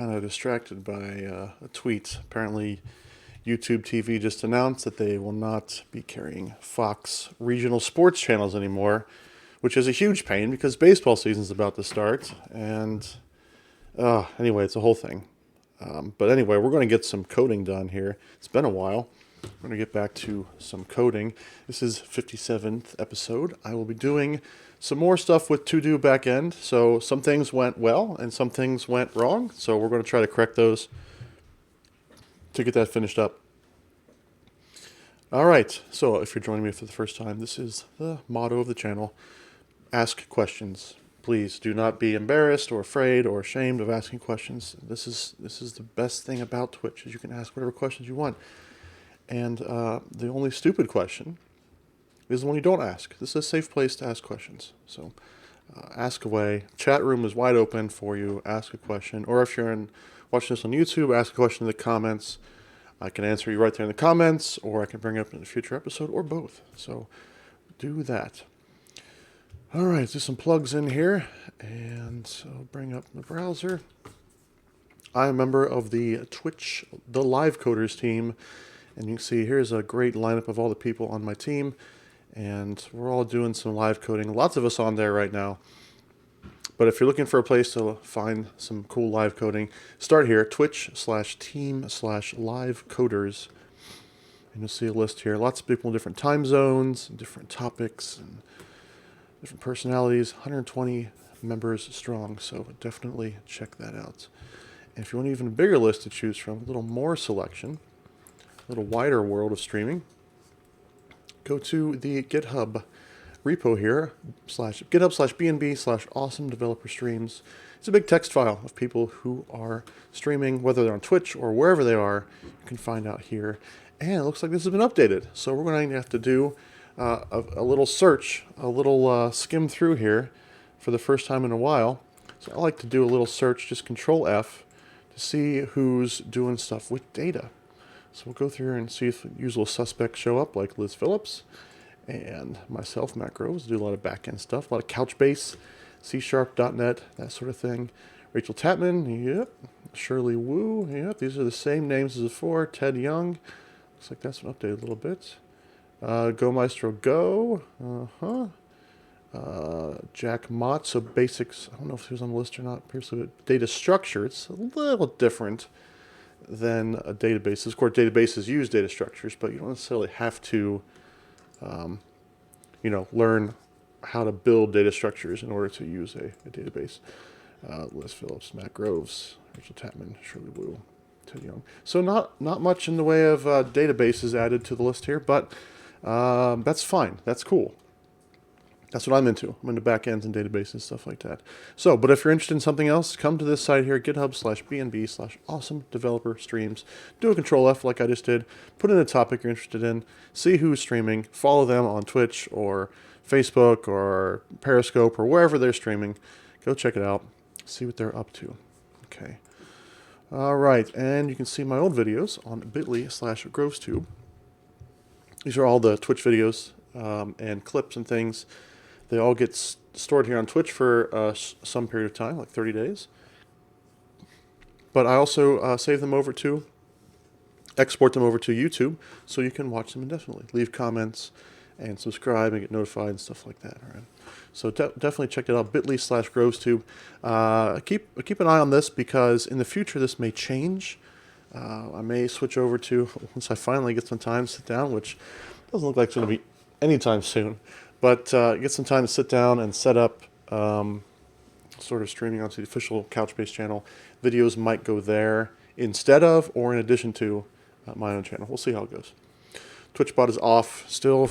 Kind of distracted by a tweet. Apparently, YouTube TV just announced that they will not be carrying Fox regional sports channels anymore, which is a huge pain because baseball season's about to start. And anyway, it's a whole thing. But anyway, we're going to get some coding done here. It's been a while. We're going to get back to some coding. This is 57th episode. I will be doing some more stuff with TodoBackend. So some things went well and some things went wrong. So we're going to try to correct those to get that finished up. All right. So if you're joining me for the first time, this is the motto of the channel. Ask questions. Please do not be embarrassed or afraid or ashamed of asking questions. This is the best thing about Twitch is you can ask whatever questions you want. And the only stupid question is the one you don't ask. This is a safe place to ask questions. So ask away. Chat room is wide open for you. Ask a question. Or if you're watching this on YouTube, ask a question in the comments. I can answer you right there in the comments, or I can bring it up in a future episode, or both. So do that. All right, let's do some plugs in here. And I'll bring up the browser. I'm a member of the Twitch, the Live Coders team. And you can see here's a great lineup of all the people on my team. And we're all doing some live coding. Lots of us on there right now. But if you're looking for a place to find some cool live coding, start here, twitch.tv/team/live coders. And you'll see a list here. Lots of people in different time zones, and different topics, and different personalities. 120 members strong, so definitely check that out. And if you want an even bigger list to choose from, a little more selection, a little wider world of streaming, go to the GitHub repo here, GitHub/BNB/awesome developer streams. It's a big text file of people who are streaming, whether they're on Twitch or wherever they are. You can find out here. And it looks like this has been updated. So we're going to have to do a little search, a little skim through here for the first time in a while. So I like to do a little search, just Control F, to see who's doing stuff with data. So we'll go through here and see if usual suspects show up, like Liz Phillips and myself, Macros. Do a lot of backend stuff, a lot of Couchbase, C#.net, that sort of thing. Rachel Tapman, yep. Shirley Wu, yep. These are the same names as before. Ted Young, looks like that's been updated a little bit. Go Maestro Go, Jack Mott, so basics, I don't know if he was on the list or not, previously, but data structure, it's a little different than a database. Of course, databases use data structures, but you don't necessarily have to, learn how to build data structures in order to use a database. Liz Phillips, Matt Groves, Rachel Tapman, Shirley Wu, Ted Young. So not much in the way of databases added to the list here, but that's fine. That's cool. That's what I'm into. I'm into backends and databases and stuff like that. So, but if you're interested in something else, come to this site here, GitHub/BNB/awesome developer streams. Do a Control F like I just did. Put in a topic you're interested in. See who's streaming. Follow them on Twitch or Facebook or Periscope or wherever they're streaming. Go check it out. See what they're up to. Okay. All right. And you can see my old videos on bit.ly/GrovesTube. These are all the Twitch videos and clips and things. They all get stored here on Twitch for some period of time, like 30 days. But I also save them over to, export them over to YouTube, so you can watch them indefinitely. Leave comments and subscribe and get notified and stuff like that. All right. So definitely check it out, bit.ly/GrovesTube. Keep an eye on this because in the future this may change. I may switch over to, once I finally get some time to sit down, which doesn't look like it's going to be anytime soon, but get some time to sit down and set up sort of streaming onto the official Couchbase channel. Videos might go there instead of or in addition to my own channel. We'll see how it goes. TwitchBot is off, still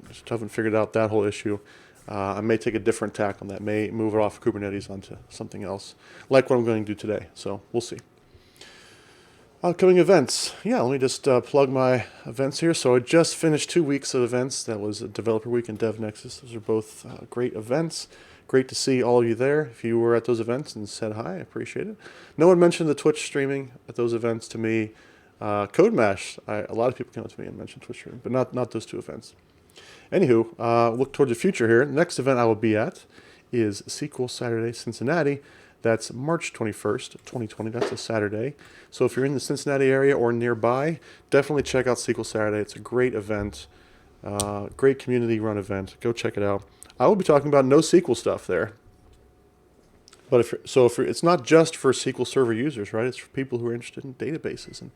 just haven't figured out that whole issue. I may take a different tack on that, may move it off Kubernetes onto something else, like what I'm going to do today, so we'll see. Upcoming events. Yeah, let me just plug my events here. So I just finished 2 weeks of events. That was Developer Week and Dev Nexus. Those are both great events. Great to see all of you there. If you were at those events and said hi, I appreciate it. No one mentioned the Twitch streaming at those events to me. CodeMash, a lot of people came up to me and mentioned Twitch streaming, but not those two events. Anywho, look towards the future here. The next event I will be at is SQL Saturday Cincinnati. That's March 21st, 2020. That's a Saturday. So if you're in the Cincinnati area or nearby, definitely check out SQL Saturday. It's a great event, great community-run event. Go check it out. I will be talking about NoSQL stuff there. But it's not just for SQL Server users, right? It's for people who are interested in databases, and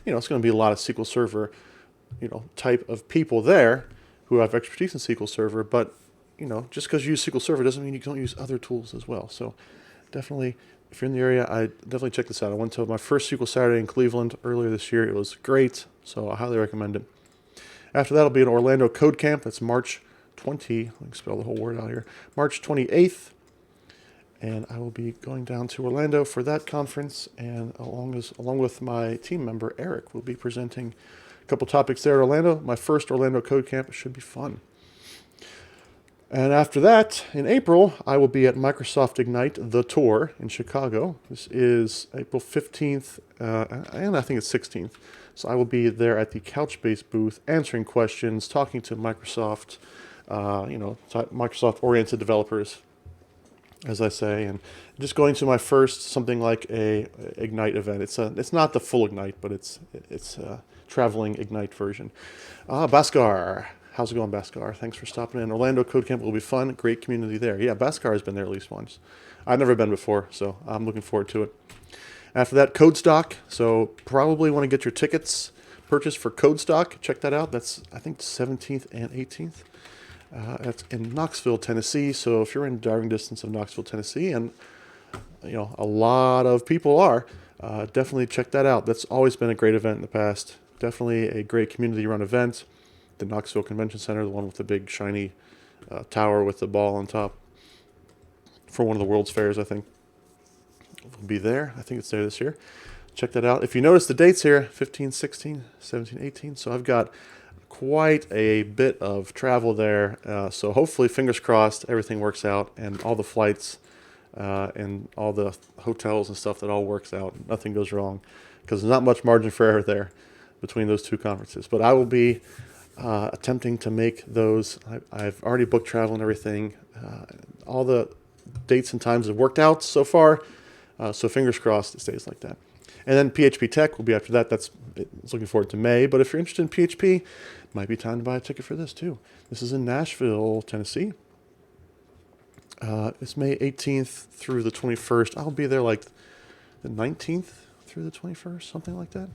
it's going to be a lot of SQL Server, type of people there who have expertise in SQL Server. But just because you use SQL Server doesn't mean you don't use other tools as well. So definitely, if you're in the area, I definitely check this out. I went to my first SQL Saturday in Cleveland earlier this year. It was great, so I highly recommend it. After that, I'll be at Orlando Code Camp. That's March 20. Let me spell the whole word out here. March 28th. And I will be going down to Orlando for that conference, and along with my team member Eric, we'll be presenting a couple topics there at Orlando. My first Orlando Code Camp. It should be fun. And after that, in April, I will be at Microsoft Ignite, the tour in Chicago. This is April 15th, and I think it's 16th. So I will be there at the Couchbase booth, answering questions, talking to Microsoft, Microsoft-oriented developers, as I say, and just going to my first something like a Ignite event. It's not the full Ignite, but it's a traveling Ignite version. Bhaskar, how's it going, Bhaskar? Thanks for stopping in. Orlando Code Camp will be fun. Great community there. Yeah, Bhaskar has been there at least once. I've never been before, so I'm looking forward to it. After that, Codestock. So probably want to get your tickets purchased for Codestock. Check that out. That's, I think, 17th and 18th. That's in Knoxville, Tennessee. So if you're in driving distance of Knoxville, Tennessee, and a lot of people are, definitely check that out. That's always been a great event in the past. Definitely a great community-run event. The Knoxville Convention Center, the one with the big shiny tower with the ball on top, for one of the World's Fairs, I think. We'll be there. I think it's there this year. Check that out. If you notice the dates here, 15, 16, 17, 18. So I've got quite a bit of travel there. So hopefully, fingers crossed, everything works out, and all the flights and all the hotels and stuff, that all works out. Nothing goes wrong, because there's not much margin for error there between those two conferences. But I will be attempting to make those. I've already booked travel and everything. All the dates and times have worked out so far. So fingers crossed it stays like that. And then PHP Tech will be after that. It's looking forward to May. But if you're interested in PHP, it might be time to buy a ticket for this too. This is in Nashville, Tennessee. It's May 18th through the 21st. I'll be there like the 19th through the 21st, something like that.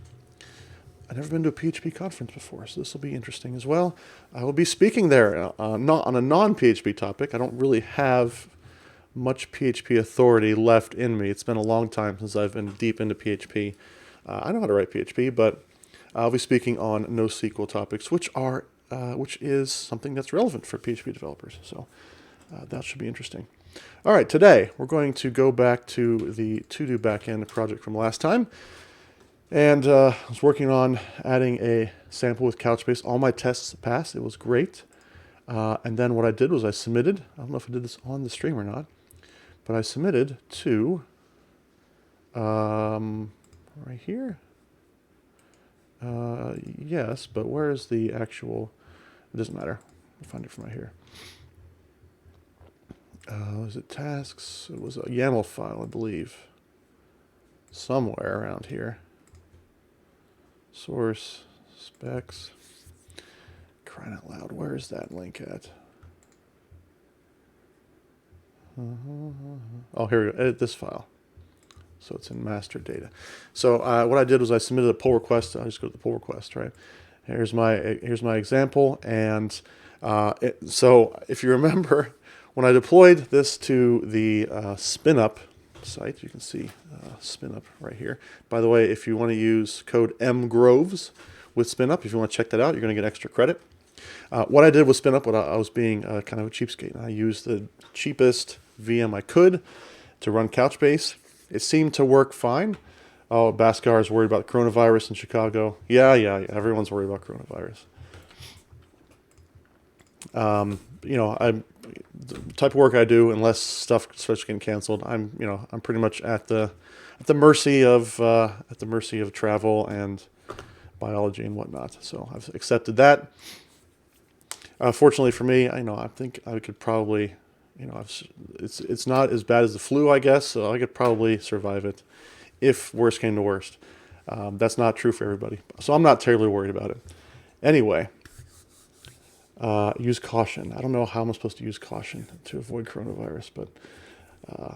I've never been to a PHP conference before, so this will be interesting as well. I will be speaking there not on a non-PHP topic. I don't really have much PHP authority left in me. It's been a long time since I've been deep into PHP. I know how to write PHP, but I'll be speaking on NoSQL topics, which is something that's relevant for PHP developers. So that should be interesting. All right, today we're going to go back to the TodoBackend project from last time. And I was working on adding a sample with Couchbase. All my tests passed. It was great. And then what I did was I submitted. I don't know if I did this on the stream or not, but I submitted to right here. Yes, but where is the actual? It doesn't matter. I'll find it from right here. Was it tasks? It was a YAML file, I believe, somewhere around here. Source, specs. Crying out loud, where is that link at? Oh, here we go. Edit this file. So it's in master data. So what I did was I submitted a pull request. I just go to the pull request, right? Here's my example. And so if you remember, when I deployed this to the SpinUp site, you can see SpinUp right here. By the way, if you want to use code mgroves with SpinUp, if you want to check that out, you're going to get extra credit. What I did with SpinUp, I was being kind of a cheapskate. I used the cheapest VM I could to run Couchbase. It seemed to work fine. Oh, Bhaskar is worried about coronavirus in Chicago. Yeah, everyone's worried about coronavirus. The type of work I do, unless stuff starts getting canceled, I'm pretty much at the mercy of travel and biology and whatnot. So I've accepted that. Fortunately for me, I think I could probably you know, it's not as bad as the flu, I guess. So I could probably survive it if worst came to worst. That's not true for everybody, so I'm not terribly worried about it. Anyway, use caution. I don't know how I'm supposed to use caution to avoid coronavirus, but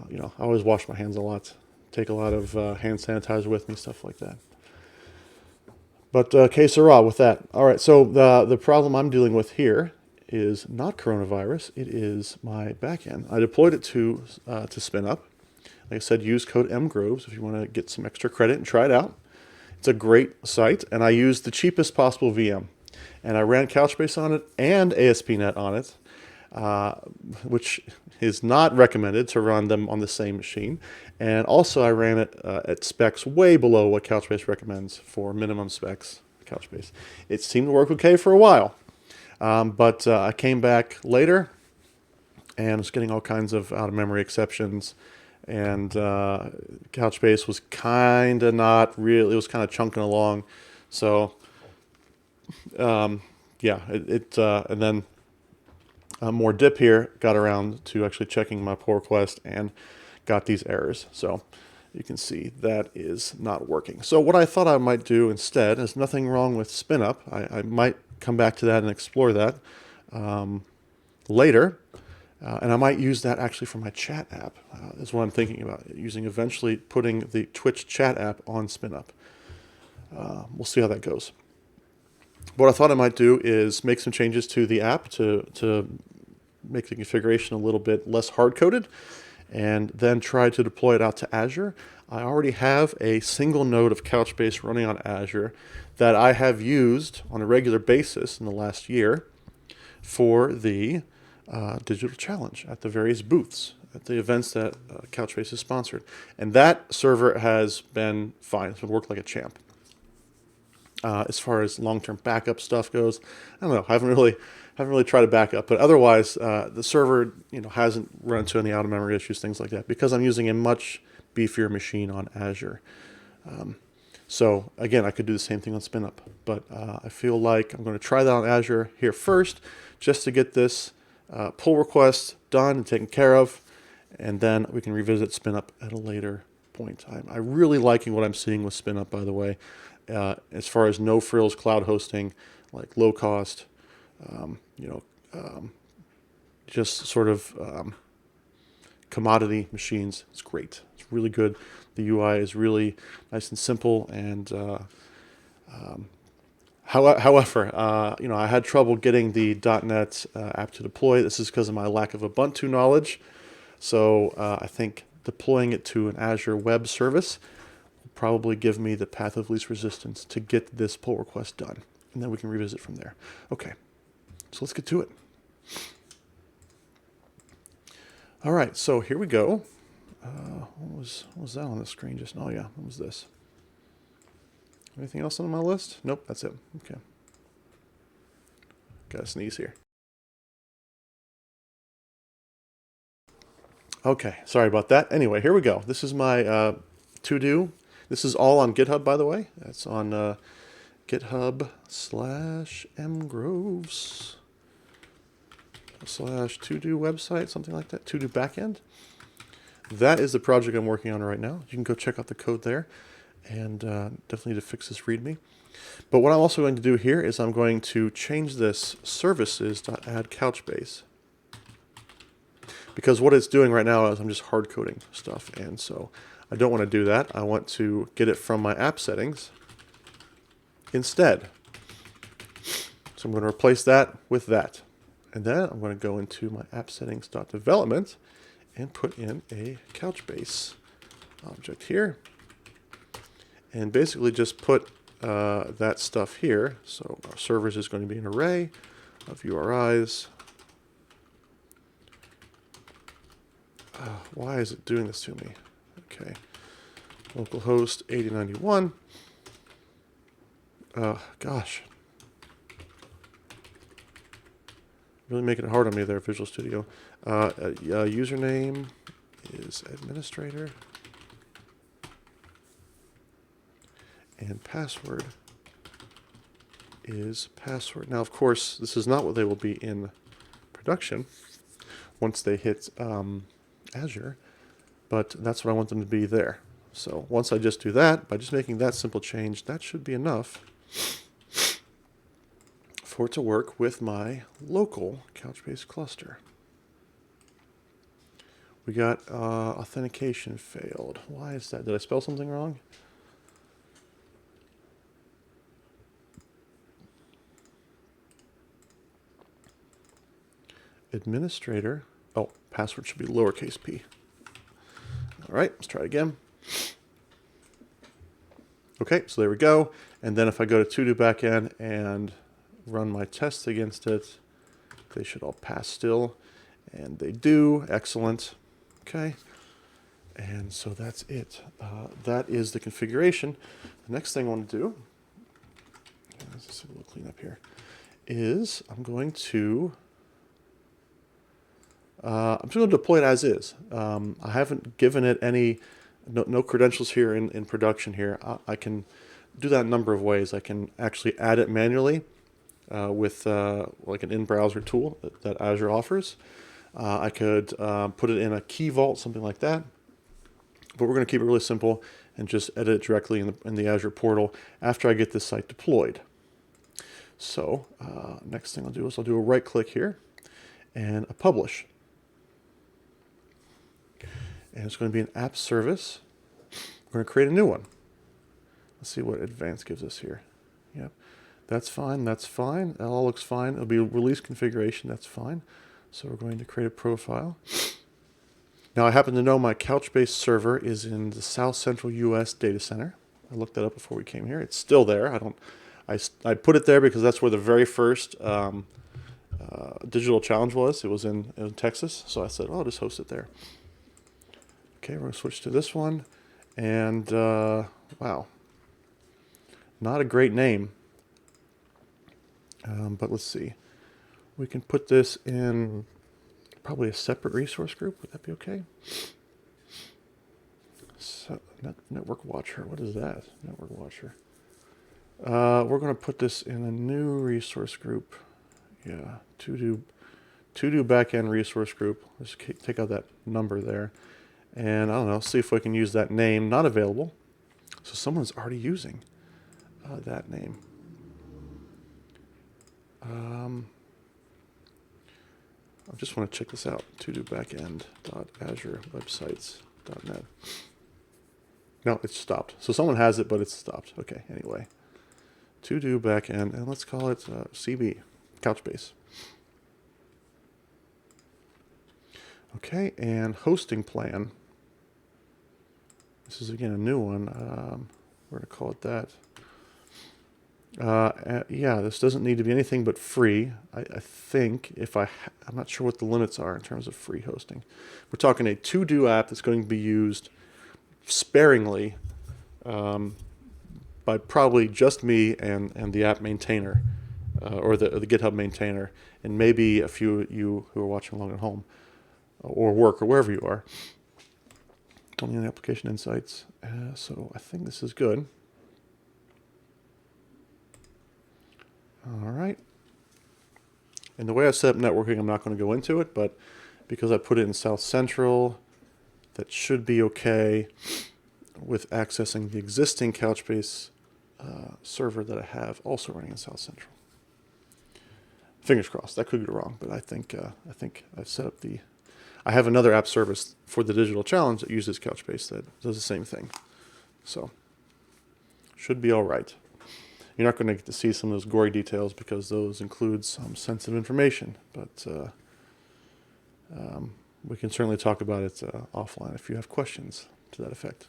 you know, I always wash my hands a lot, take a lot of hand sanitizer with me, stuff like that. But que sera with that. All right, so the problem I'm dealing with here is not coronavirus. It is my backend. I deployed it to SpinUp. Like I said, use code mgroves if you want to get some extra credit and try it out. It's a great site, and I used the cheapest possible VM. And I ran Couchbase on it and ASP.NET on it, which is not recommended to run them on the same machine. And also I ran it at specs way below what Couchbase recommends for minimum specs Couchbase. It seemed to work okay for a while, but I came back later and was getting all kinds of out-of-memory exceptions. And Couchbase was kind of not really, it was kind of chunking along. So yeah, and then more dip here, got around to actually checking my pull request and got these errors. So you can see that is not working. So what I thought I might do instead, there's nothing wrong with SpinUp. I might come back to that and explore that later. And I might use that actually for my chat app, is what I'm thinking about, using eventually putting the Twitch chat app on SpinUp. We'll see how that goes. What I thought I might do is make some changes to the app to make the configuration a little bit less hard-coded, and then try to deploy it out to Azure. I already have a single node of Couchbase running on Azure that I have used on a regular basis in the last year for the digital challenge at the various booths, at the events that Couchbase has sponsored. And that server has been fine. It's been worked like a champ. As far as long-term backup stuff goes, I don't know. I haven't really tried to back up, but otherwise, the server, you know, hasn't run into any out-of-memory issues, things like that, because I'm using a much beefier machine on Azure. So again, I could do the same thing on SpinUp, but I feel like I'm going to try that on Azure here first, just to get this pull request done and taken care of, and then we can revisit SpinUp at a later point. I'm really liking what I'm seeing with SpinUp, by the way. As far as no-frills cloud hosting, like low cost, you know, just sort of commodity machines. It's great. It's really good. The UI is really nice and simple. And however, you know, I had trouble getting the .NET app to deploy. This is because of my lack of Ubuntu knowledge. So I think deploying it to an Azure web service probably give me the path of least resistance to get this pull request done. And then we can revisit from there. Okay, so let's get to it. All right, so here we go. What was that on the screen just now? Oh yeah, what was this? Anything else on my list? Nope, that's it. Okay. Gotta sneeze here. Okay, sorry about that. Anyway, here we go. This is my to-do. This is all on GitHub, by the way. That's on GitHub/mgroves/to-do website, something like that, TodoBackend. That is the project I'm working on right now. You can go check out the code there, and definitely need to fix this README. But what I'm also going to do here is I'm going to change this services.add Couchbase. Because what it's doing right now is I'm just hard coding stuff, and so I don't want to do that. I want to get it from my app settings instead. So I'm going to replace that with that. And then I'm going to go into my app settings.development and put in a Couchbase object here. And basically just put that stuff here. So our servers is going to be an array of URIs. Why is it doing this to me? Okay. Localhost 8091. Gosh. Really making it hard on me there, Visual Studio. Username is administrator. And password is password. Now, of course, this is not what they will be in production. once they hit Azure, but that's what I want them to be there. So once I just do that, by just making that simple change, that should be enough for it to work with my local Couchbase cluster. We got authentication failed. Why is that? Did I spell something wrong? Administrator. Oh, password should be lowercase p. All right, let's try it again. Okay, so there we go. And then if I go to TodoBackend and run my tests against it, they should all pass still. And they do. Excellent. Okay. And so that's it. That is the configuration. The next thing I want to do, let's just do a little clean up here, is I'm going to deploy it as is. I haven't given it any, no credentials here in production here. I can do that a number of ways. I can actually add it manually with like an in-browser tool that Azure offers. I could put it in a key vault, something like that. But we're going to keep it really simple and just edit it directly in the Azure portal after I get this site deployed. So next thing I'll do is I'll do a right click here and a publish. And it's going to be an app service. We're going to create a new one. Let's see what advanced gives us here. Yep, that's fine. That's fine. That all looks fine. It'll be a release configuration. That's fine. So we're going to create a profile. Now I happen to know my Couchbase server is in the South Central US data center. I looked that up before we came here. It's still there. I put it there because that's where the very first digital challenge was. It was in Texas. So I said, oh, I'll just host it there. Okay, we're going to switch to this one. And wow, not a great name. But let's see. We can put this in probably a separate resource group. Would that be okay? So, Network Watcher. What is that? Network Watcher. We're going to put this in a new resource group. Yeah, TodoBackend resource group. Let's take out that number there. And I don't know, see if we can use that name. Not available. So someone's already using that name. I just want to check this out. TodoBackend.azurewebsites.net. No, it's stopped. So someone has it, but it's stopped. Okay, anyway. TodoBackend, and let's call it CB, Couchbase. Okay, and hosting plan. This is, again, a new one. We're going to call it that. Yeah, this doesn't need to be anything but free. I think I'm not sure what the limits are in terms of free hosting. We're talking a to-do app that's going to be used sparingly by probably just me and the app maintainer or the GitHub maintainer, and maybe a few of you who are watching along at home or work or wherever you are. Only in application insights. So I think this is good. All right. And the way I set up networking, I'm not going to go into it, but because I put it in South Central, that should be okay with accessing the existing Couchbase server that I have also running in South Central. Fingers crossed. That could go wrong, but I think I've set up I have another app service for the digital challenge that uses Couchbase that does the same thing. So should be all right. You're not going to get to see some of those gory details because those include some sensitive information, but we can certainly talk about it offline if you have questions to that effect.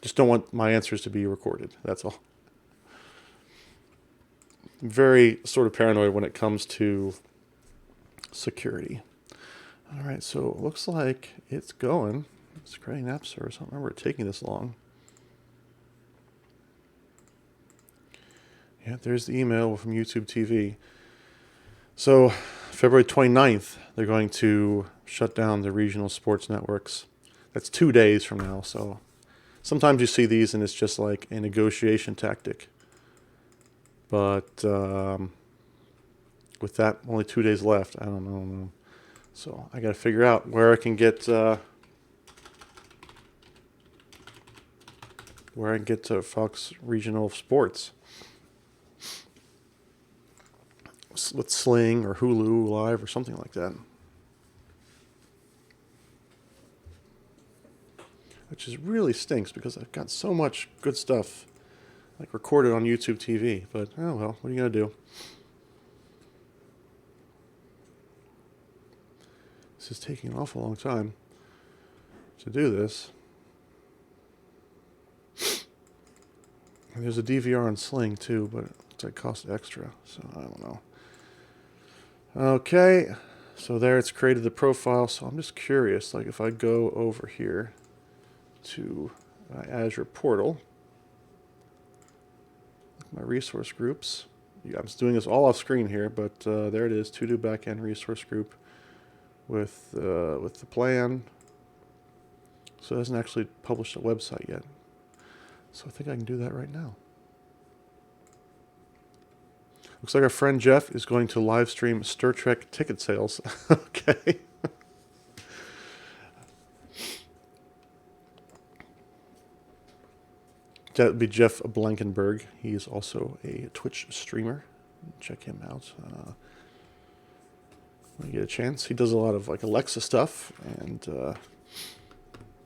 Just don't want my answers to be recorded, that's all. I'm very sort of paranoid when it comes to security. All right, so it looks like it's going. It's creating an app service. I don't remember it taking this long. Yeah, there's the email from YouTube TV. So February 29th, they're going to shut down the regional sports networks. That's 2 days from now. So sometimes you see these and it's just like a negotiation tactic. But with that only 2 days left, I don't know. So I got to figure out where I can get to Fox Regional Sports with Sling or Hulu Live or something like that. Which is really stinks because I've got so much good stuff like recorded on YouTube TV. But oh well, what are you gonna do? This is taking an awful long time to do this. And there's a DVR on Sling too, but it costs extra, so I don't know. Okay, so there it's created the profile. So I'm just curious, like if I go over here to my Azure portal, my resource groups. I'm just doing this all off screen here, but there it is, TodoBackend resource group with the plan. So it hasn't actually published a website yet. So I think I can do that right now. Looks like our friend Jeff is going to live stream Star Trek ticket sales. Okay. That would be Jeff Blankenberg. He is also a Twitch streamer. Check him out when you get a chance. He does a lot of like Alexa stuff, and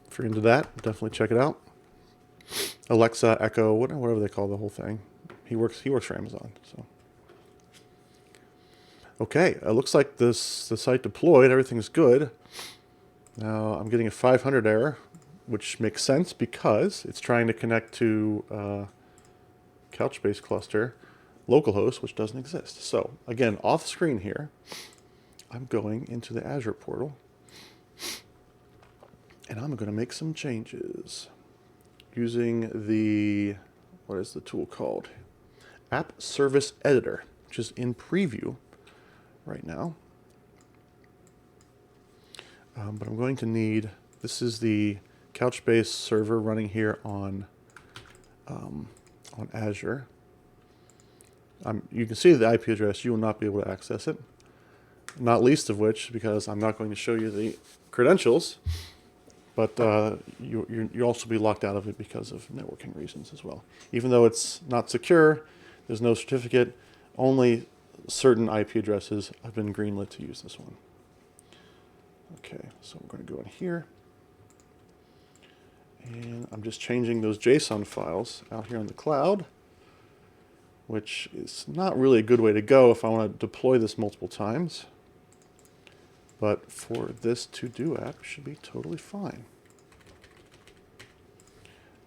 if you're into that, definitely check it out. Alexa, Echo, whatever they call the whole thing. He works for Amazon. So okay, it looks like the site deployed. Everything's good. Now I'm getting a 500 error, which makes sense because it's trying to connect to Couchbase cluster localhost, which doesn't exist. So again, off screen here, I'm going into the Azure portal, and I'm going to make some changes using the, what is the tool called? App Service Editor, which is in preview right now. But I'm going to need, this is the Couchbase server running here on Azure. You can see the IP address. You will not be able to access it. Not least of which, because I'm not going to show you the credentials, but you'll also be locked out of it because of networking reasons as well. Even though it's not secure, there's no certificate, only certain IP addresses have been greenlit to use this one. Okay, so we're going to go in here. And I'm just changing those JSON files out here on the cloud, which is not really a good way to go if I want to deploy this multiple times. But for this to-do app, should be totally fine.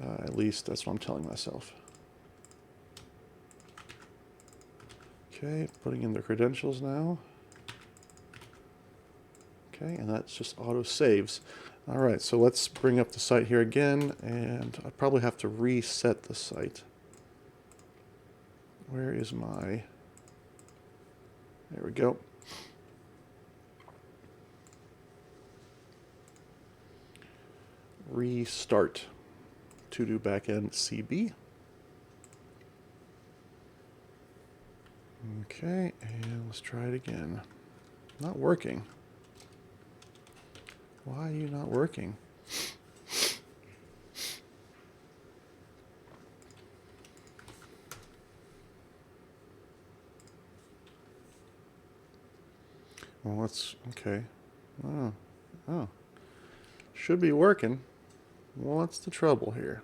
At least that's what I'm telling myself. Okay, putting in the credentials now. Okay, and that's just auto saves. All right, so let's bring up the site here again, and I probably have to reset the site. Where is my, there we go. Restart TodoBackend CB. Okay, and let's try it again. Not working. Why are you not working? Well, let's, okay. Oh. Should be working. What's the trouble here?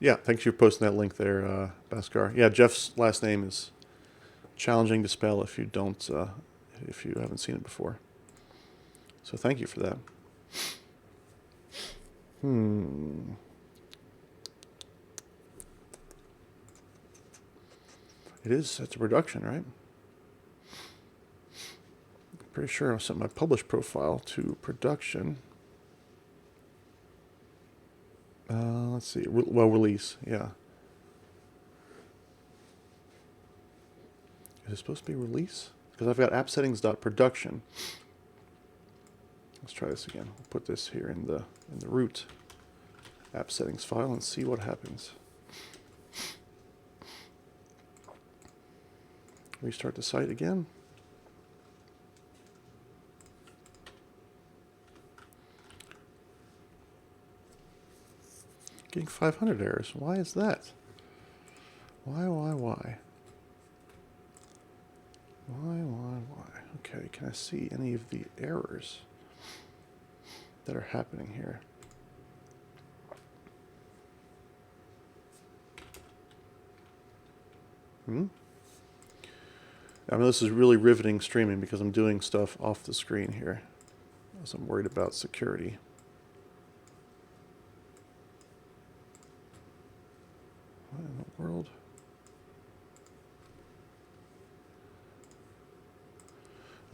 Yeah, thanks for posting that link there, Bhaskar. Yeah, Jeff's last name is challenging to spell if you don't, if you haven't seen it before. So thank you for that. It is set to production, right? Pretty sure I'll set my publish profile to production. Let's see. Well, release. Yeah. Is it supposed to be release? Because I've got appsettings.production. Let's try this again. I'll put this here in the root app settings file and see what happens. Restart the site again. Getting 500 errors. Why is that? Why? Why? Okay, can I see any of the errors that are happening here? I mean, this is really riveting streaming because I'm doing stuff off the screen here, as I'm worried about security. What in the world?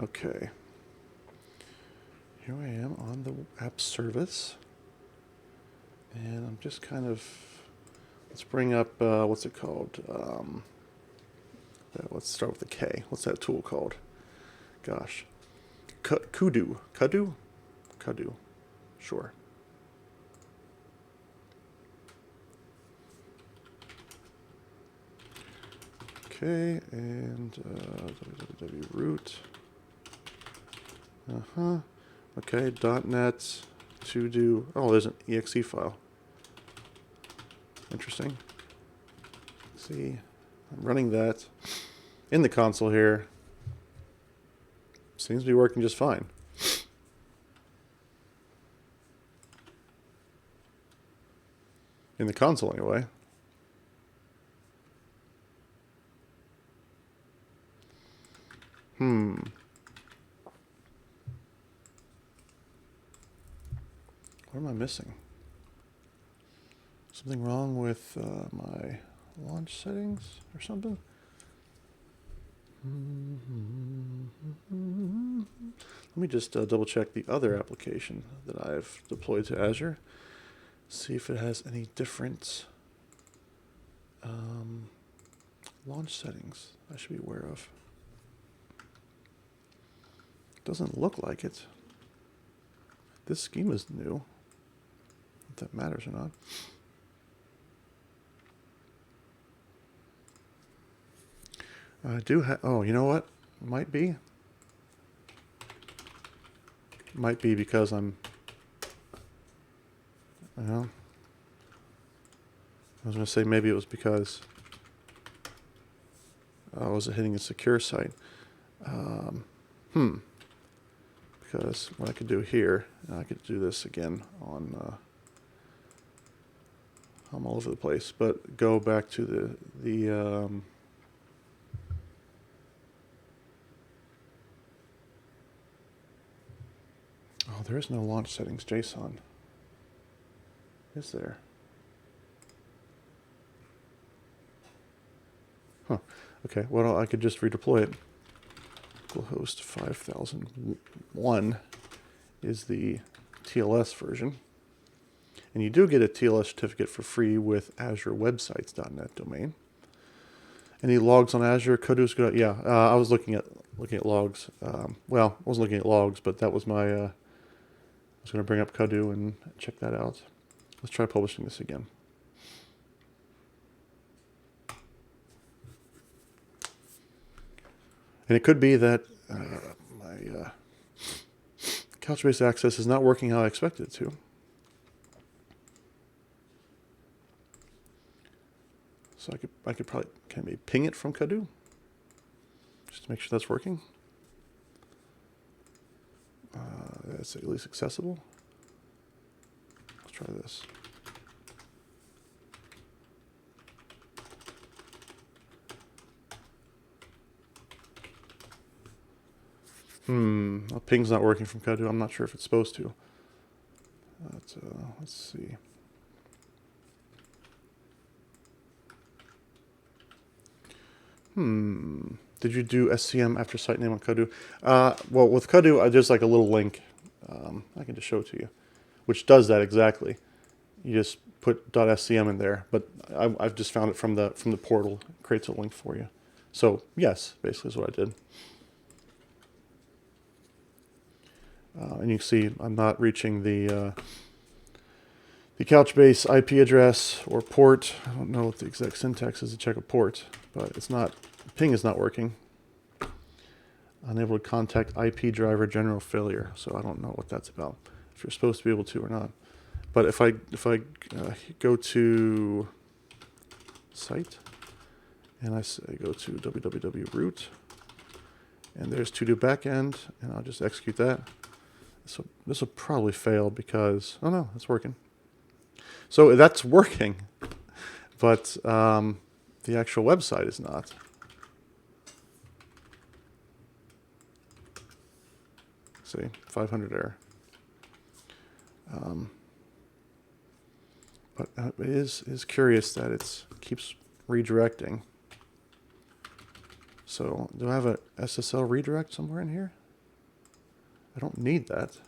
Okay. Here I am on the app service. And I'm just kind of, let's bring up, what's it called? Let's start with the K. What's that tool called? Gosh. Kudu. Kudu? Kudu. Sure. Okay, and www.root. Okay, .NET to do. Oh, there's an exe file. Interesting. See, I'm running that in the console here. Seems to be working just fine. In the console, anyway. What am I missing? Something wrong with my launch settings or something? Let me just double check the other application that I've deployed to Azure. See if it has any different launch settings I should be aware of. Doesn't look like it. This scheme is new. If that matters or not. I do have. Oh, you know what? Might be. Might be because I'm. Well, I was going to say maybe it was because I was hitting a secure site. Because what I could do here, and I could do this again on. I'm all over the place, but go back to the oh, there is no launch settings JSON. Is there? Huh. Okay, well, I could just redeploy it. Localhost 5001 is the TLS version. And you do get a TLS certificate for free with Azure Websites.net domain. Any logs on Azure? Kudu's good. Yeah, I was looking at logs. Well, I wasn't looking at logs, but that was my. I was going to bring up Kudu and check that out. Let's try publishing this again. And it could be that my Couchbase access is not working how I expected it to. So I could probably, can maybe ping it from Kudu? Just to make sure that's working. That's at least accessible. Let's try this. Well, ping's not working from Kudu. I'm not sure if it's supposed to. Let's see. Did you do SCM after site name on Kudu? Well, with Kudu, there's like a little link. I can just show it to you, which does that exactly. You just put .scm in there, but I've just found it from the portal. It creates a link for you. So yes, basically is what I did. And you can see I'm not reaching the Couchbase IP address or port. I don't know what the exact syntax is to check a port, but it's not. Ping is not working. Unable to contact IP driver general failure. So I don't know what that's about. If you're supposed to be able to or not. But if I go to site and I go to www root, and there's TodoBackend, and I'll just execute that. So this will probably fail because, oh no, it's working. So that's working, but the actual website is not. See, 500 error. But it is curious that it keeps redirecting. So do I have a SSL redirect somewhere in here? I don't need that.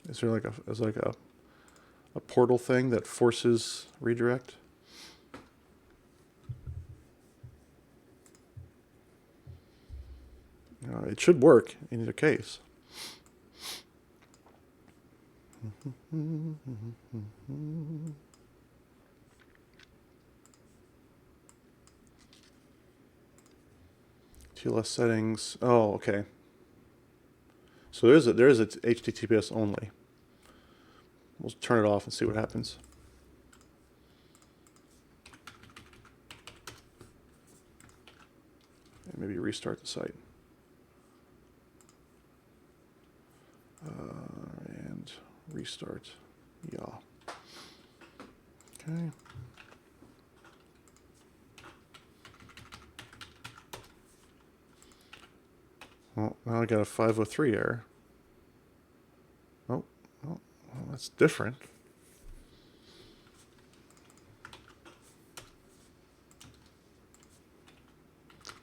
Is there like a portal thing that forces redirect? It should work in either case. TLS settings. Oh, okay. So there is a HTTPS only. We'll turn it off and see what happens. And maybe restart the site. And restart. Yeah. Okay. Well, now I got a 503 error. Oh, well, that's different.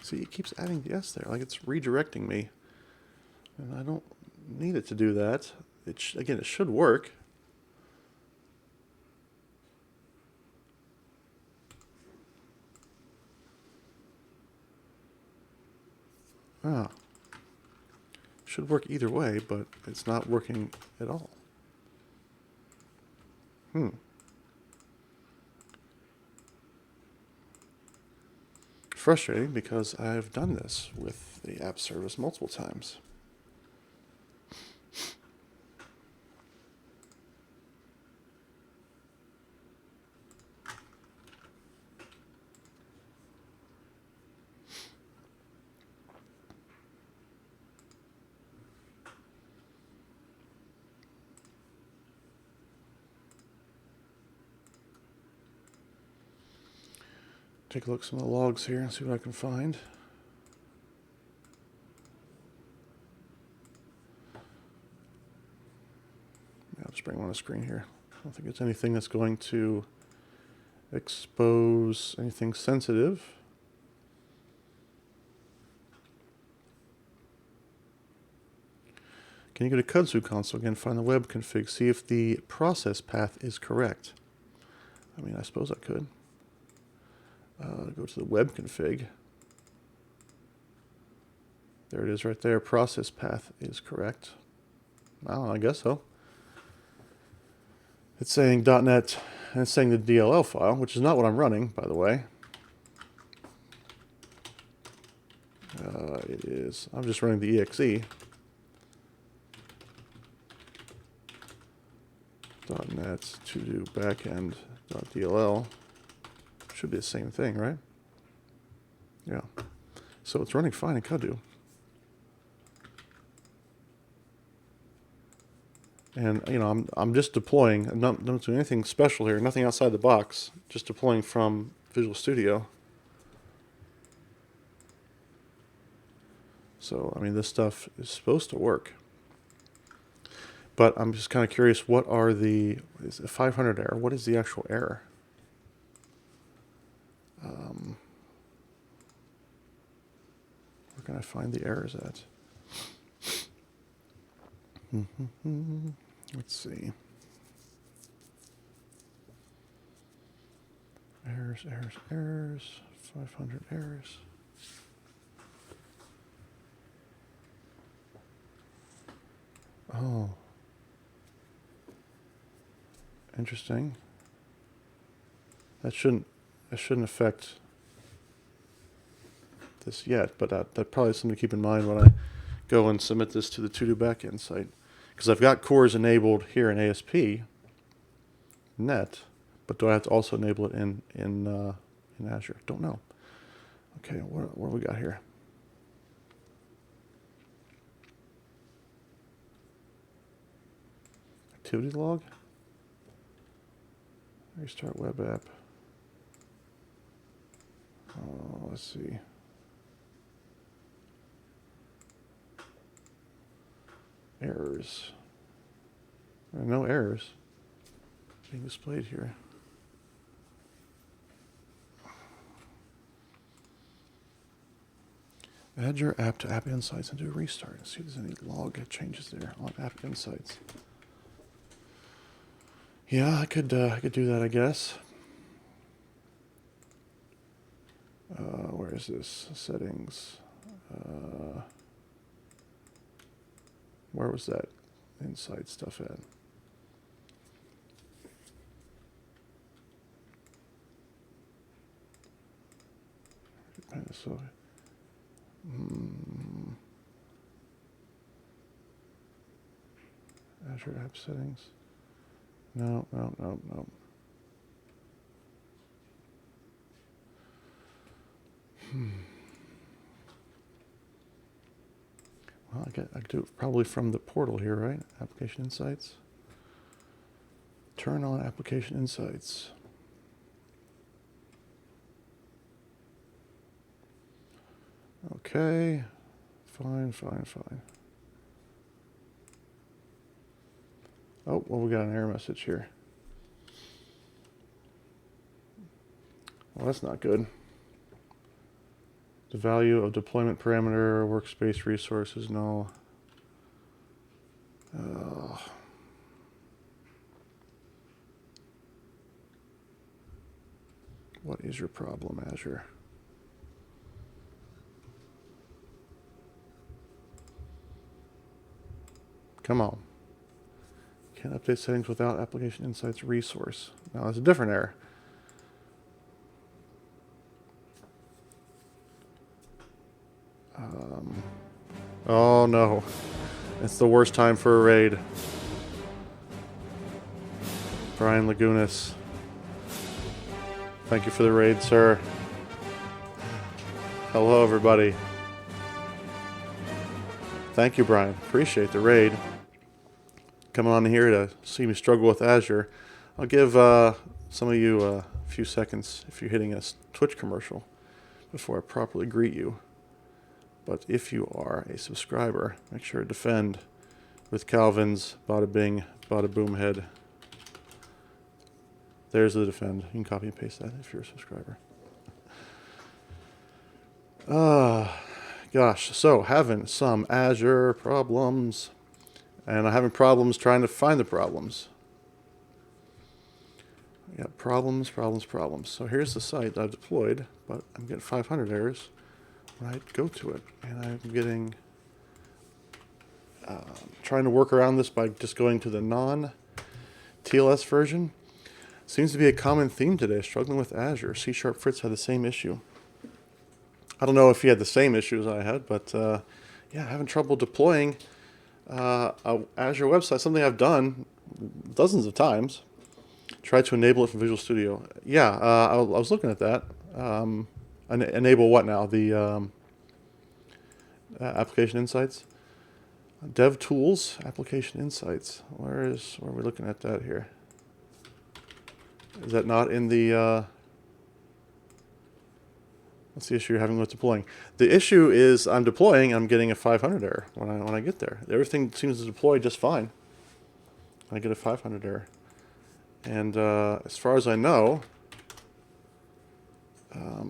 See, it keeps adding the S there, like it's redirecting me. And I don't need it to do that. Again, it should work. Ah. Should work either way, but it's not working at all. Frustrating because I've done this with the app service multiple times. Take a look at some of the logs here and see what I can find. I'll just bring one on the screen here. I don't think it's anything that's going to expose anything sensitive. Can you go to kudzu console again, find the web config, see if the process path is correct? I mean, I suppose I could. Go to the web config. There it is right there. Process path is correct. Well, I guess so. It's saying .NET, and it's saying the DLL file, which is not what I'm running, by the way. It is. I'm just running the exe. .NET TodoBackend.dll. Should be the same thing, right? Yeah. So it's running fine in Kudu. And I'm just deploying. I'm not doing anything special here. Nothing outside the box. Just deploying from Visual Studio. So I mean, this stuff is supposed to work. But I'm just kind of curious. What are is a 500 error? What is the actual error? Where can I find the errors at? Let's see. Errors. 500 errors. Oh. Interesting. That shouldn't affect. this yet, but that probably is something to keep in mind when I go and submit this to the TodoBackend site. Because I've got cores enabled here in ASP.NET, but do I have to also enable it in Azure? Don't know. Okay, what do we got here? Activity log? Restart web app. Oh, let's see. Errors. There are no errors being displayed here. Add your app to App Insights and do a restart and see if there's any log changes there on App Insights. Yeah, I could do that, I guess. Where is this? Settings. Where was that Insight stuff at? So, Azure App Settings. No. Well, I could do it probably from the portal here, right? Application Insights. Turn on Application Insights. Okay. Fine. Oh, well, we got an error message here. Well, that's not good. The value of deployment parameter, workspace resources, no. What is your problem, Azure? Come on. Can't update settings without Application Insights resource. Now, that's a different error. Oh no, it's the worst time for a raid. Brian Lagunas. Thank you for the raid, sir. Hello, everybody. Thank you, Brian. Appreciate the raid. Coming on here to see me struggle with Azure. I'll give some of you a few seconds if you're hitting a Twitch commercial before I properly greet you. But if you are a subscriber, make sure to defend with Calvin's bada bing, bada boom head. There's the defend. You can copy and paste that if you're a subscriber. Gosh, so having some Azure problems. And I'm having problems trying to find the problems. I got problems. So here's the site that I've deployed, but I'm getting 500 errors when I go to it. And I'm getting, trying to work around this by just going to the non-TLS version. Seems to be a common theme today, struggling with Azure. C# Fritz had the same issue. I don't know if he had the same issue as I had, but yeah, having trouble deploying a Azure website, something I've done dozens of times. Tried to enable it from Visual Studio. Yeah, I was looking at that. Enable what now? The Application Insights? Dev Tools, Application Insights. Where are we looking at that here? Is that not in the... What's the issue you're having with deploying? The issue is I'm deploying, I'm getting a 500 error when I get there. Everything seems to deploy just fine. I get a 500 error. And as far as I know, I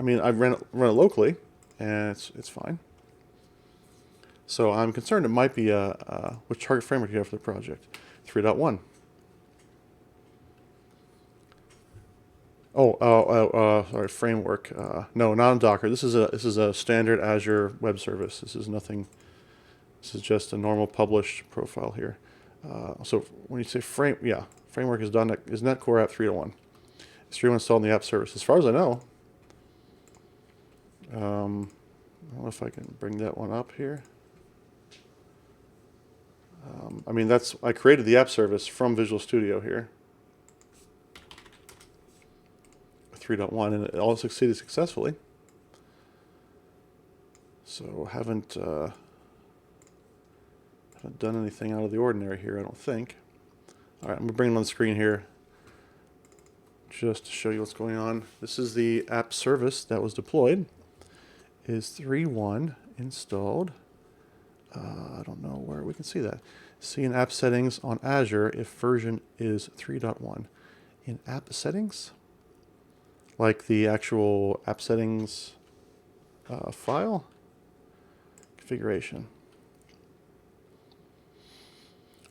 mean, I run it locally, and it's fine. So I'm concerned it might be which target framework you have for the project. 3.1. Sorry, framework. No, not on Docker. This is a standard Azure web service. This is nothing. This is just a normal published profile here. So when you say framework is .NET Core App 3.1. It's 3.1 installed in the app service. As far as I know, I don't know if I can bring that one up here. I mean, I created the app service from Visual Studio here. 3.1, and it all succeeded successfully. So haven't done anything out of the ordinary here, I don't think. All right, I'm gonna bring it on the screen here just to show you what's going on. This is the app service that was deployed. Is 3.1 installed? I don't know where we can see that. See in app settings on Azure if version is 3.1. In app settings, like the actual app settings file, configuration.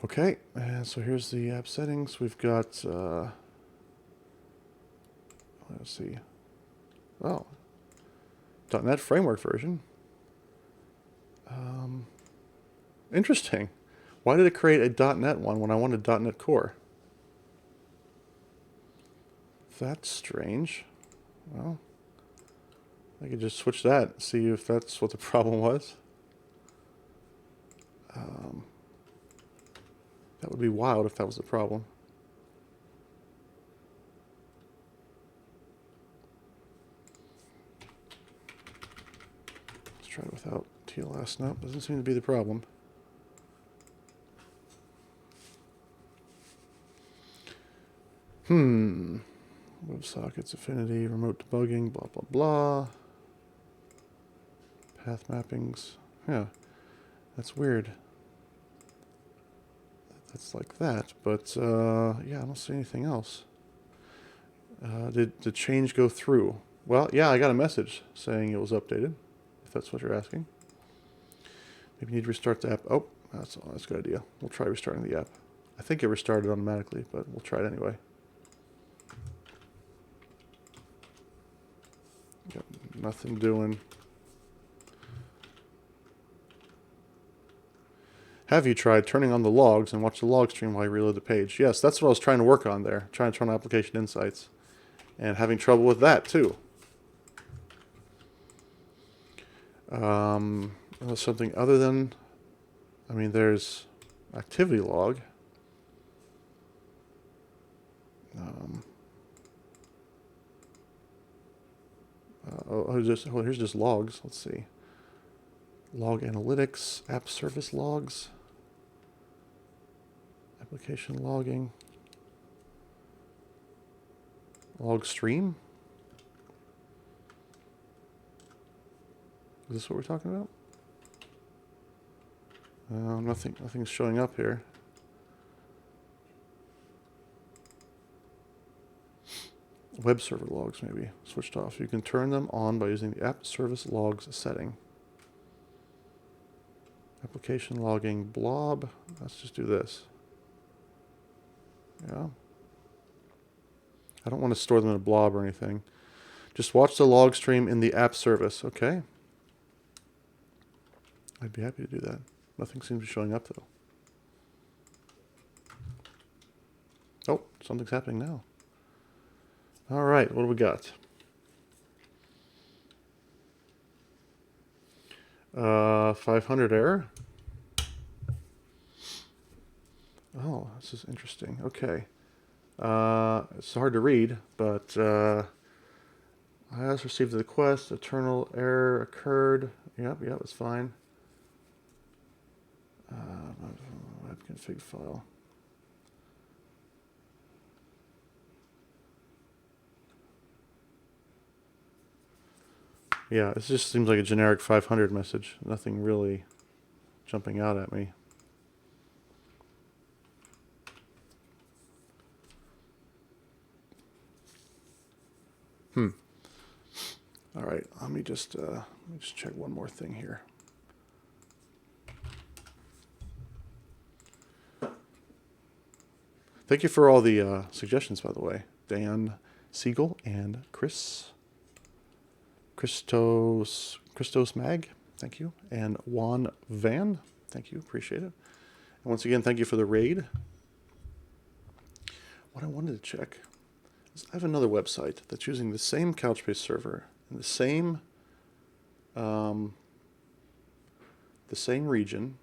Okay, and so here's the app settings. We've got, let's see, oh, .NET Framework version. Interesting. Why did it create a .NET one when I wanted .NET Core? That's strange. Well, I could just switch that, see if that's what the problem was. That would be wild if that was the problem. Let's try it without TLS. Nope, doesn't seem to be the problem. WebSockets, affinity, remote debugging, blah, blah, blah. Path mappings. Yeah, that's weird. That's like that, but yeah, I don't see anything else. Did the change go through? Well, yeah, I got a message saying it was updated, if that's what you're asking. Maybe you need to restart the app. Oh, that's a good idea. We'll try restarting the app. I think it restarted automatically, but we'll try it anyway. Yep, nothing doing. Have you tried turning on the logs and watch the log stream while you reload the page? Yes, that's what I was trying to work on there. Trying to turn on application insights. And having trouble with that, too. Something other than... I mean, there's activity log. Here's just logs. Let's see. Log analytics, app service logs. Application logging. Log stream. Is this what we're talking about? Nothing's showing up here. Web server logs maybe switched off. You can turn them on by using the app service logs setting. Application logging blob. Let's just do this. Yeah. I don't want to store them in a blob or anything. Just watch the log stream in the app service. Okay. I'd be happy to do that. Nothing seems to be showing up though. Oh, something's happening now. All right, what do we got? 500 error. Oh, this is interesting. Okay. It's hard to read, but I has received the request. Eternal error occurred. Yep, it's fine. Web config file. Yeah, it just seems like a generic 500 message. Nothing really jumping out at me. All right, let me just check one more thing here. Thank you for all the suggestions, by the way. Dan Siegel and Christos Mag, thank you. And Juan Van, thank you, appreciate it. And once again, thank you for the raid. What I wanted to check is I have another website that's using the same Couchbase server and the same the same region.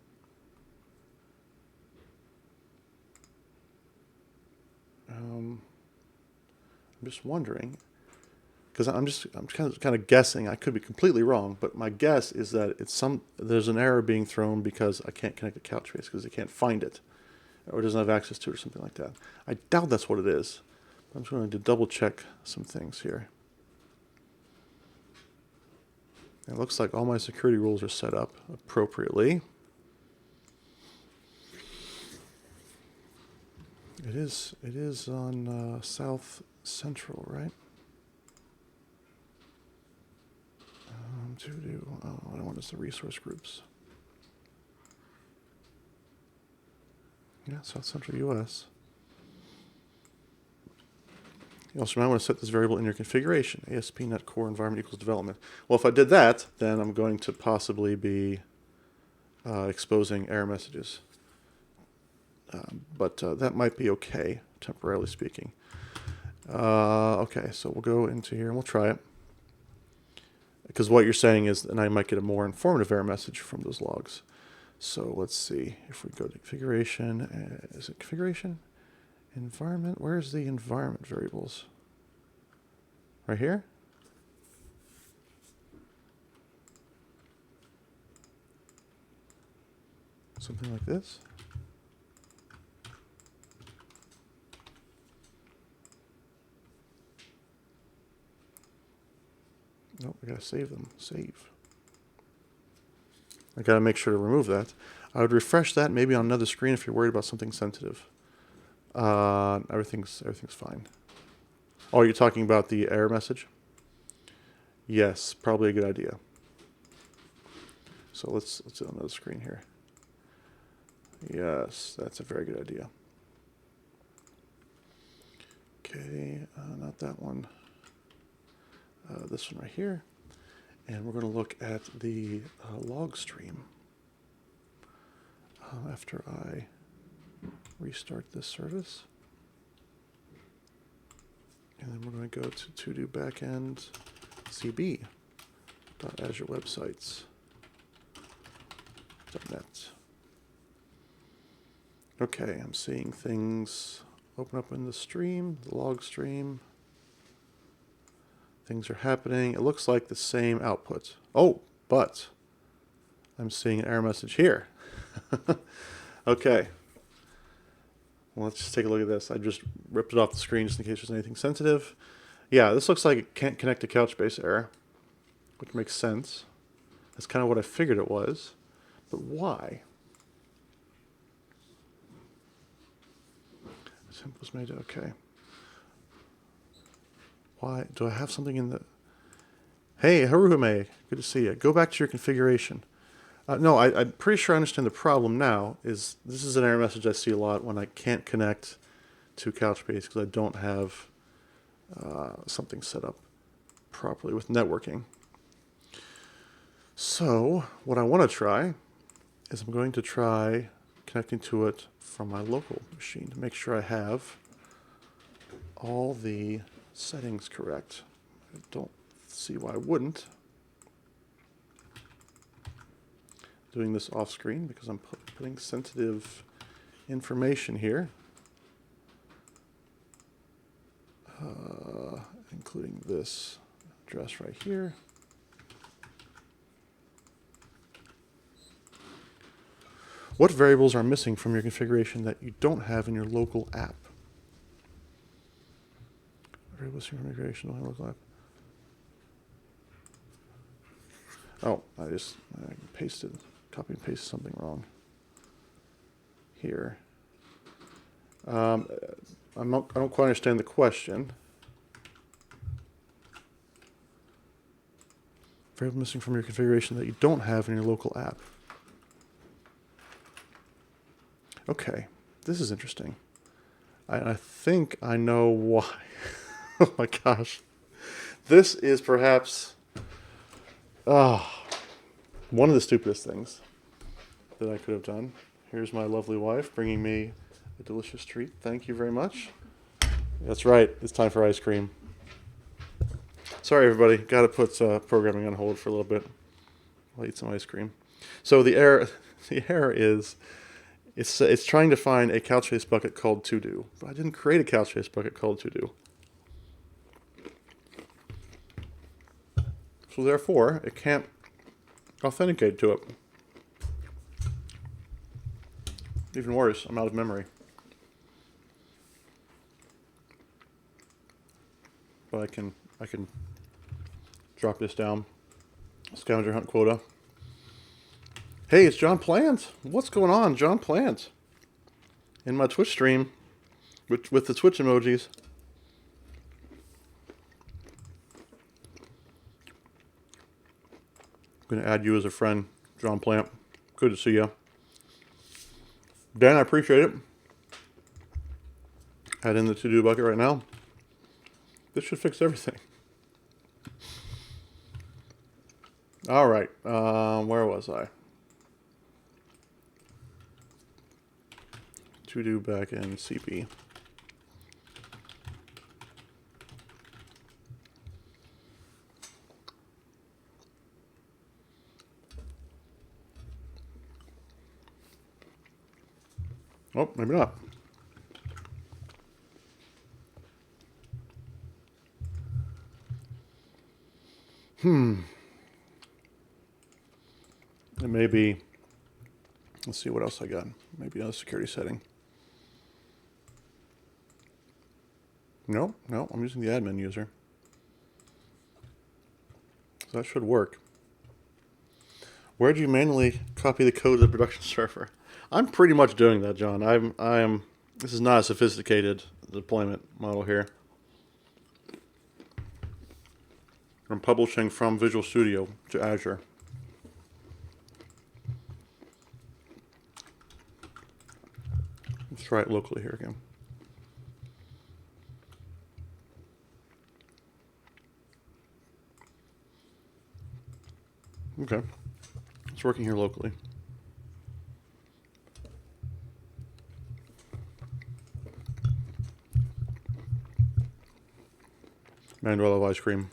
I'm just wondering, because I'm kind of guessing. I could be completely wrong, but my guess is that there's an error being thrown because I can't connect the Couchbase because it can't find it, or doesn't have access to it, or something like that. I doubt that's what it is. I'm just going to double check some things here. It looks like all my security rules are set up appropriately. It is on South Central, right? What I want is the resource groups. Yeah, South Central US. You also might want to set this variable in your configuration. ASP.NET Core environment equals development. Well, if I did that, then I'm going to possibly be exposing error messages. But that might be okay, temporarily speaking. Okay, so we'll go into here and we'll try it. Because what you're saying is, and I might get a more informative error message from those logs. So let's see. If we go to configuration, is it configuration? Environment, where's the environment variables? Right here? Something like this? Nope, I gotta save them. Save. I gotta make sure to remove that. I would refresh that maybe on another screen if you're worried about something sensitive. Everything's fine. Oh, you're talking about the error message? Yes, probably a good idea. So let's do another screen here. Yes, that's a very good idea. Okay, not that one. This one right here. And we're going to look at the log stream after I restart this service. And then we're going to go to TodoBackend cb.azurewebsites.net. Okay, I'm seeing things open up in the stream, the log stream. Things are happening. It looks like the same output. Oh, but I'm seeing an error message here. Okay. Well, let's just take a look at this. I just ripped it off the screen just in case there's anything sensitive. Yeah, this looks like it can't connect to Couchbase error, which makes sense. That's kind of what I figured it was. But why? Simple made it okay. Why do I have something in the... Hey, Haruhime, good to see you. Go back to your configuration. No, I'm pretty sure I understand the problem now. This is an error message I see a lot when I can't connect to Couchbase because I don't have something set up properly with networking. So what I want to try is I'm going to try connecting to it from my local machine to make sure I have all the settings correct. I don't see why I wouldn't. Doing this off screen because I'm putting sensitive information here, including this address right here. What variables are missing from your configuration that you don't have in your local app? Variables from configuration on local app. Oh, I pasted, copy and paste something wrong here. I don't quite understand the question. Variable missing from your configuration that you don't have in your local app. Okay, this is interesting. I think I know why. Oh my gosh. This is perhaps one of the stupidest things that I could have done. Here's my lovely wife bringing me a delicious treat. Thank you very much. That's right, it's time for ice cream. Sorry everybody, got to put programming on hold for a little bit. I'll eat some ice cream. So the error, the error is, it's trying to find a Couchbase bucket called todo, but I didn't create a Couchbase bucket called todo. So therefore, it can't authenticate to it. Even worse, I'm out of memory. But I can drop this down. Scavenger hunt quota. Hey, it's John Plant. What's going on, John Plant? In my Twitch stream, with the Twitch emojis. I'm gonna add you as a friend, John Plant. Good to see you. Dan, I appreciate it. Add in the to-do bucket right now. This should fix everything. All right, where was I? TodoBackend CP. Oh, maybe not. It may be, let's see what else I got. Maybe another security setting. No, I'm using the admin user. So that should work. Where do you manually copy the code to the production server? I'm pretty much doing that, John. This is not a sophisticated deployment model here. I'm publishing from Visual Studio to Azure. Let's try it locally here again. Okay, it's working here locally. Mandorla of ice cream.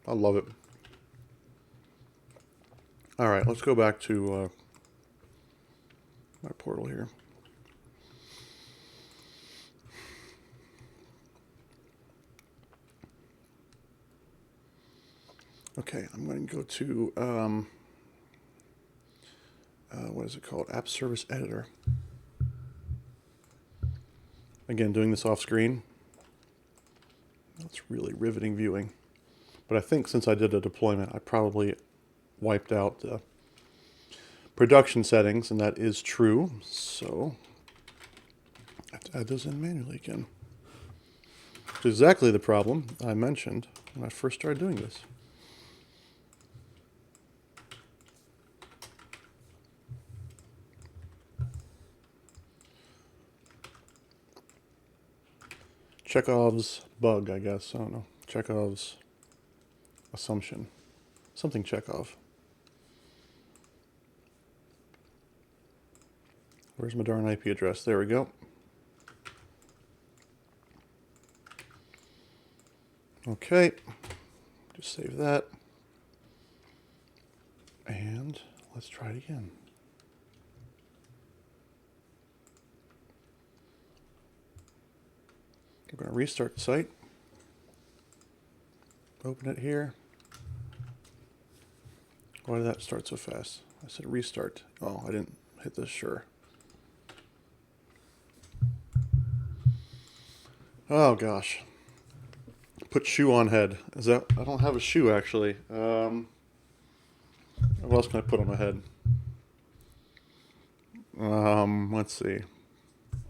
I love it. All right, let's go back to my portal here. Okay, I'm going to go to, what is it called? App Service Editor. Again, doing this off screen. That's really riveting viewing. But I think since I did a deployment, I probably wiped out the production settings, and that is true. So I have to add those in manually again. It's exactly the problem I mentioned when I first started doing this. Chekhov's bug, I guess. I don't know. Chekhov's assumption. Something Chekhov. Where's my darn IP address? There we go. Okay. Just save that. And let's try it again. We're going to restart the site. Open it here. Why did that start so fast? I said restart. Oh, I didn't hit this sure. Oh gosh. Put shoe on head. Is that? I don't have a shoe actually. What else can I put on my head? Let's see.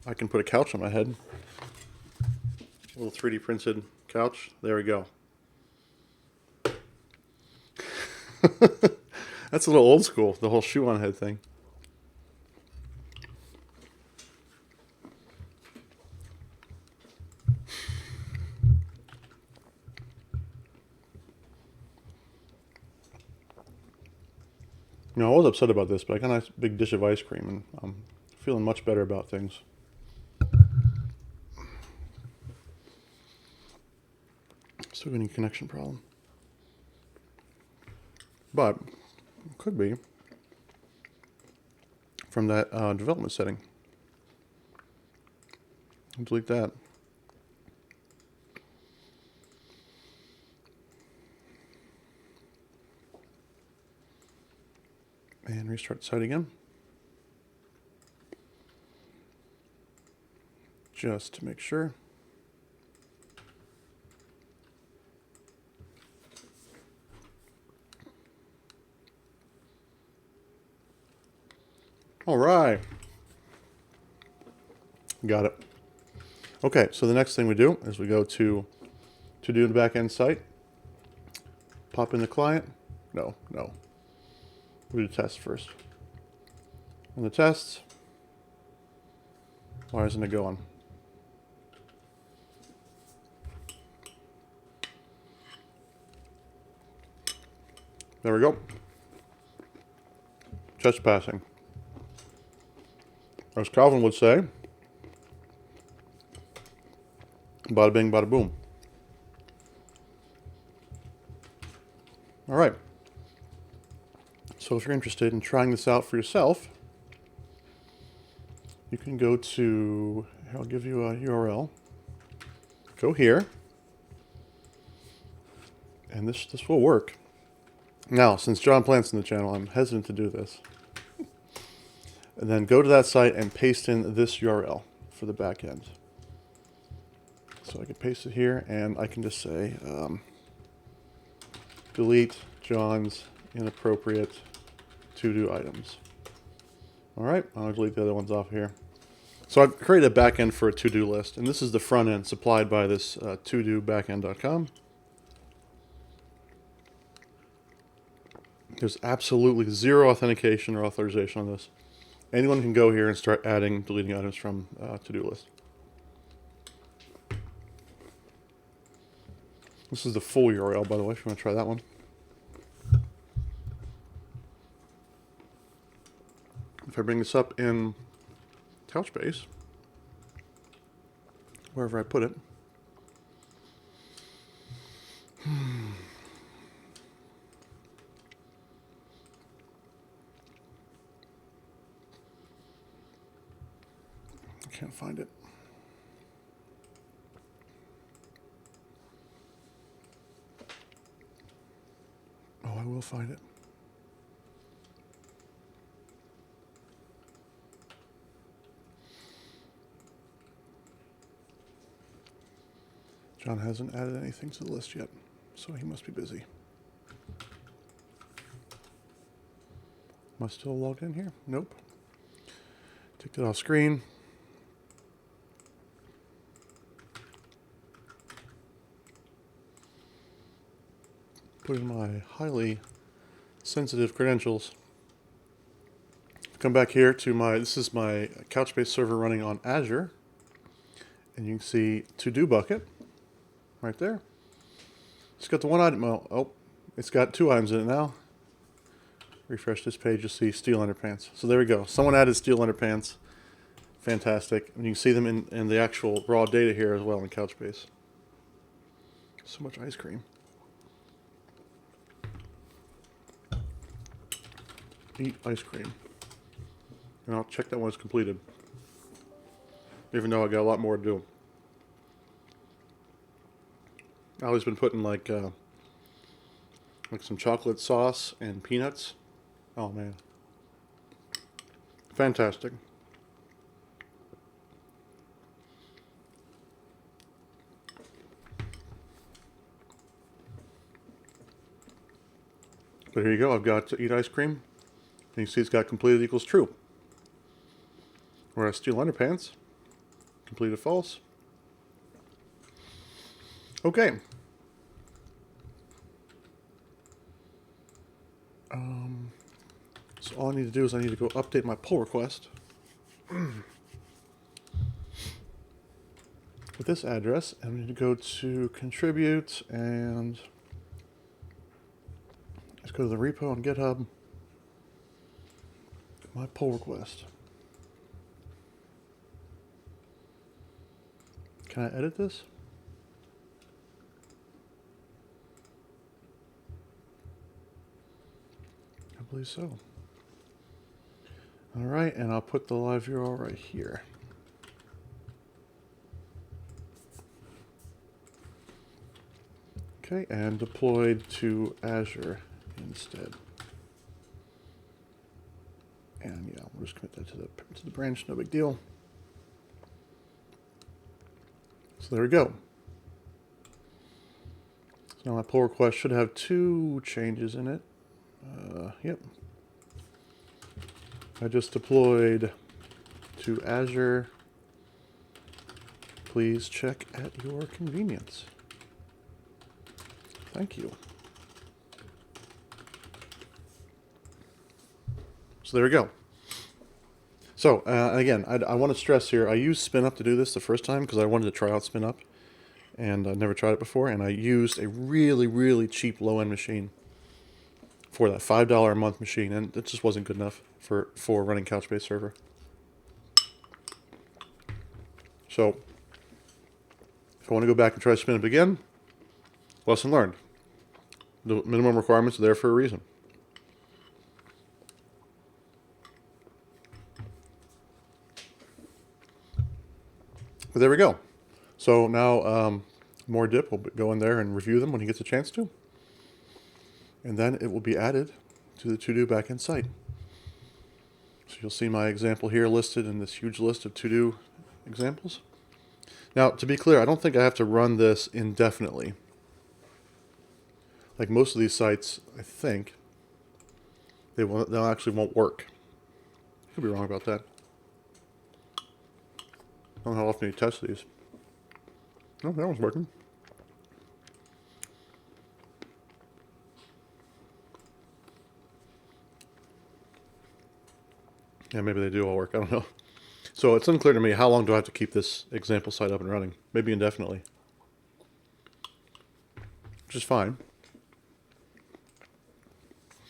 I can put a couch on my head. A little 3D printed couch. There we go. That's a little old school, the whole shoe on head thing. You know, I was upset about this, but I got a nice big dish of ice cream, and I'm feeling much better about things. Still getting a connection problem. But Could be from that development setting. Delete that. And restart the site again. Just to make sure. All right. Got it. Okay, so the next thing we do is we go to do the backend site. Pop in the client. No. We'll do the test first. And the tests. Why isn't it going? There we go. Test passing. As Calvin would say, bada bing, bada boom. All right. So if you're interested in trying this out for yourself, you can go to, I'll give you a URL. Go here. And this will work. Now, since John Plant's in the channel, I'm hesitant to do this. And then go to that site and paste in this URL for the back end. So I can paste it here, and I can just say, delete John's inappropriate to-do items. All right, I'll delete the other ones off here. So I've created a backend for a to-do list, and this is the front end supplied by this TodoBackend.com. There's absolutely zero authentication or authorization on this. Anyone can go here and start adding, deleting items from to-do list. This is the full URL, by the way, if you want to try that one. If I bring this up in Couchbase, wherever I put it, I can't find it. Oh, I will find it. John hasn't added anything to the list yet, so he must be busy. Am I still logged in here? Nope. Take that off screen. Put in my highly sensitive credentials. Come back here to this is my Couchbase server running on Azure. And you can see to-do bucket right there. It's got the one item. Oh, it's got two items in it now. Refresh this page, you'll see steel underpants. So there we go. Someone added steel underpants. Fantastic. And you can see them in the actual raw data here as well in Couchbase. So much ice cream. Eat ice cream. And I'll check that when it's completed. Even though I got a lot more to do. Allie's been putting like some chocolate sauce and peanuts. Oh man. Fantastic. But here you go, I've got to eat ice cream. And you see it's got completed equals true. Whereas steel underpants, completed false. Okay. So all I need to do is I need to go update my pull request with this address. And I need to go to contribute and let's go to the repo on GitHub. My pull request. Can I edit this? believe so. All right, and I'll put the live URL right here. Okay, and deployed to Azure instead. And yeah, we'll just commit that to the branch, no big deal. So there we go. So now my pull request should have 2 changes in it. Yep. I just deployed to Azure. Please check at your convenience. Thank you. So there we go. So again, I want to stress here, I used SpinUp to do this the first time because I wanted to try out SpinUp, and I'd never tried it before, and I used a really, really cheap low-end machine for that $5 a month machine, and it just wasn't good enough for running Couchbase Server. So if I want to go back and try SpinUp again, lesson learned. The minimum requirements are there for a reason. But there we go. So now more dip will go in there and review them when he gets a chance to. And then it will be added to the TodoBackend site. So you'll see my example here listed in this huge list of to-do examples. Now, to be clear, I don't think I have to run this indefinitely. Like most of these sites, I think, they actually won't work. I could be wrong about that. I don't know how often you test these. Oh, that one's working. Yeah, maybe they do all work. I don't know. So it's unclear to me, how long do I have to keep this example site up and running? Maybe indefinitely. Which is fine.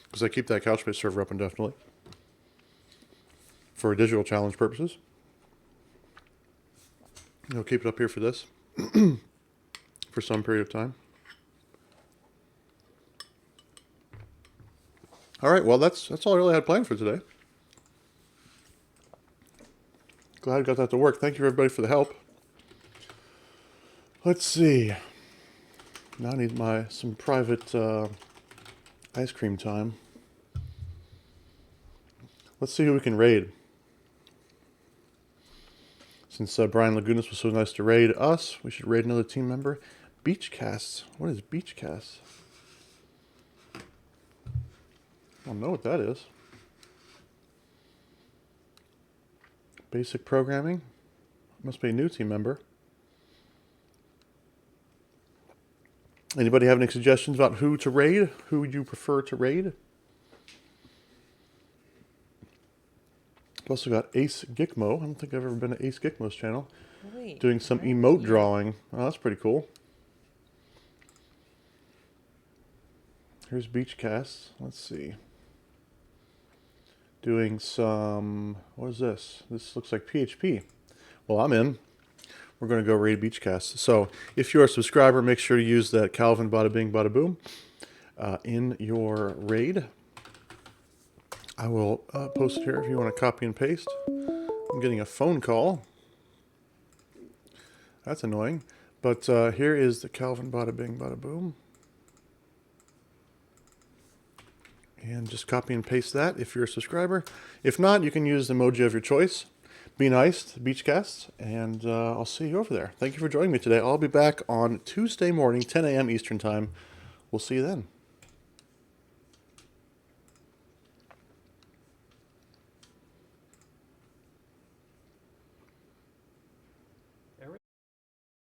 Because I keep that Couchbase server up indefinitely. For digital challenge purposes. I'll keep it up here for this. For some period of time. All right, well, that's all I really had planned for today. Glad I got that to work. Thank you, everybody, for the help. Let's see. Now I need some private ice cream time. Let's see who we can raid. Since Brian Lagunas was so nice to raid us, we should raid another team member. Beachcasts. What is Beachcasts? I don't know what that is. Basic programming. Must be a new team member. Anybody have any suggestions about who to raid? Who would you prefer to raid? I've also got Ace Gikmo. I don't think I've ever been to Ace Gikmo's channel. Wait, doing some emote drawing. Oh, that's pretty cool. Here's Beachcasts. Let's see. Doing some, what is this? This looks like PHP. Well, I'm in. We're going to go raid Beachcasts. So if you're a subscriber, make sure to use that Calvin Bada Bing Bada Boom in your raid. I will post it here if you want to copy and paste. I'm getting a phone call. That's annoying. But here is the Calvin Bada Bing Bada Boom. And just copy and paste that if you're a subscriber. If not, you can use the emoji of your choice. Be nice to Beachcasts, and I'll see you over there. Thank you for joining me today. I'll be back on Tuesday morning, 10 a.m. Eastern Time. We'll see you then.